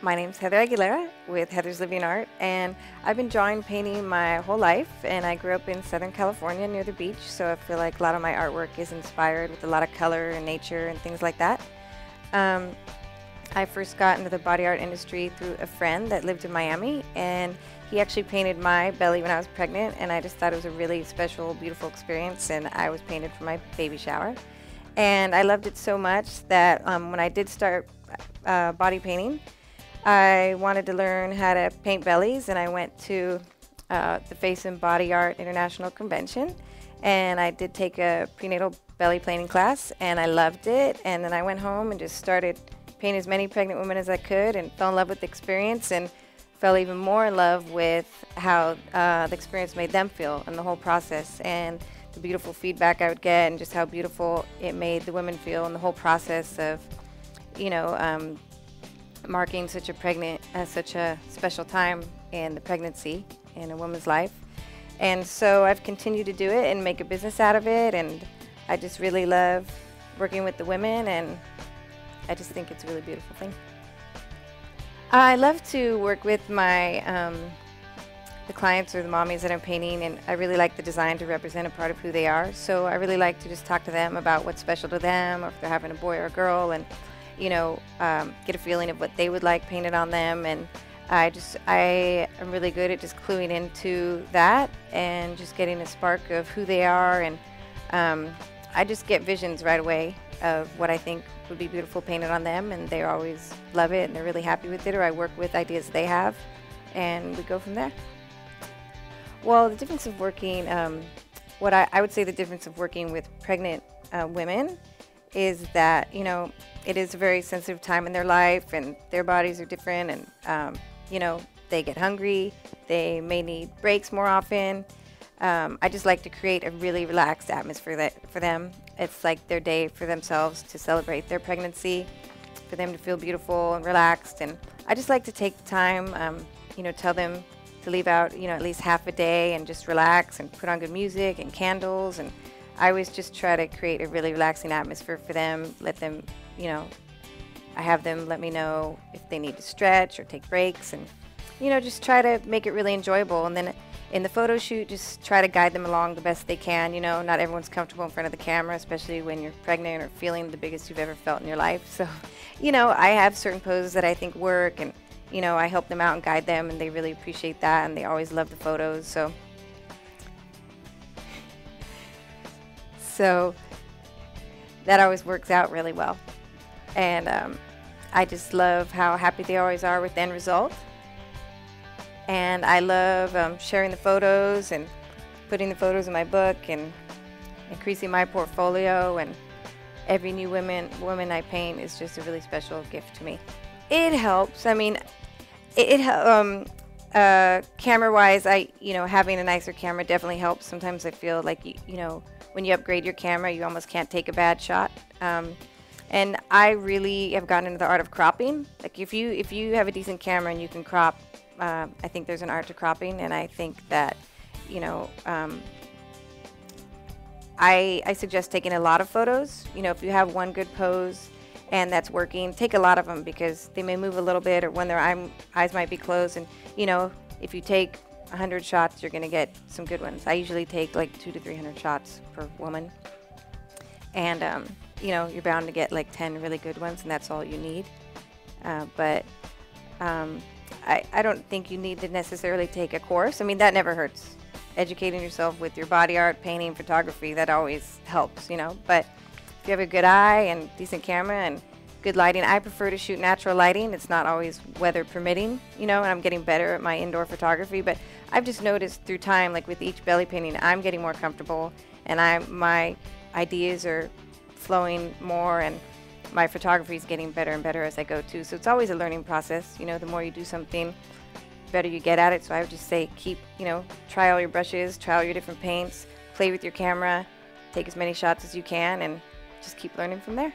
My name's Heather Aguilera with Heather's Living Art, and I've been drawing painting my whole life, and I grew up in Southern California near the beach, so I feel like a lot of my artwork is inspired with a lot of color and nature and things like that. I first got into the body art industry through a friend that lived in Miami, and he actually painted my belly when I was pregnant, and I just thought it was a really special, beautiful experience, and I was painted for my baby shower. And I loved it so much that when I did start body painting, I wanted to learn how to paint bellies, and I went to the Face and Body Art International Convention, and I did take a prenatal belly painting class, and I loved it. And then I went home and just started painting as many pregnant women as I could, and fell in love with the experience, and fell even more in love with how the experience made them feel and the whole process, and the beautiful feedback I would get, and just how beautiful it made the women feel, and the whole process of, marking such a special time in the pregnancy in a woman's life. And so I've continued to do it and make a business out of it, and I just really love working with the women, and I just think it's a really beautiful thing. I love to work with my the clients or the mommies that I'm painting, and I really like the design to represent a part of who they are. So I really like to just talk to them about what's special to them, or if they're having a boy or a girl, and get a feeling of what they would like painted on them. And I am really good at just cluing into that and just getting a spark of who they are, and I just get visions right away of what I think would be beautiful painted on them, and they always love it and they're really happy with it, or I work with ideas they have and we go from there. Well, the difference of working, I would say the difference of working with pregnant women is that, it is a very sensitive time in their life, and their bodies are different, and they get hungry, they may need breaks more often. I just like to create a really relaxed atmosphere for them. It's like their day for themselves to celebrate their pregnancy, for them to feel beautiful and relaxed. And I just like to take the time, tell them to leave out, at least half a day and just relax and put on good music and candles. And I always just try to create a really relaxing atmosphere for them, let them, I have them let me know if they need to stretch or take breaks, and, just try to make it really enjoyable. And then in the photo shoot, just try to guide them along the best they can. Not everyone's comfortable in front of the camera, especially when you're pregnant or feeling the biggest you've ever felt in your life. So, I have certain poses that I think work, and, I help them out and guide them, and they really appreciate that, and they always love the photos. So that always works out really well. And I just love how happy they always are with the end result. And I love sharing the photos and putting the photos in my book and increasing my portfolio. And every new woman I paint is just a really special gift to me. It helps. I mean, camera-wise, having a nicer camera definitely helps. Sometimes I feel like when you upgrade your camera, you almost can't take a bad shot. And I really have gotten into the art of cropping. Like if you have a decent camera and you can crop, I think there's an art to cropping, and I think that, I suggest taking a lot of photos. If you have one good pose and that's working, take a lot of them, because they may move a little bit, or when their eyes might be closed. And, if you take 100 shots, you're going to get some good ones. I usually take like 200 to 300 shots per woman. And, you're bound to get like 10 really good ones, and that's all you need. But I don't think you need to necessarily take a course. I mean, that never hurts. Educating yourself with your body art, painting, photography, that always helps, But if you have a good eye and decent camera and good lighting, I prefer to shoot natural lighting. It's not always weather permitting, and I'm getting better at my indoor photography. But I've just noticed through time, like with each belly painting, I'm getting more comfortable, and my ideas are flowing more, and my photography is getting better and better as I go too. So it's always a learning process. The more you do something, the better you get at it. So I would just say try all your brushes, try all your different paints, play with your camera, take as many shots as you can, and just keep learning from there.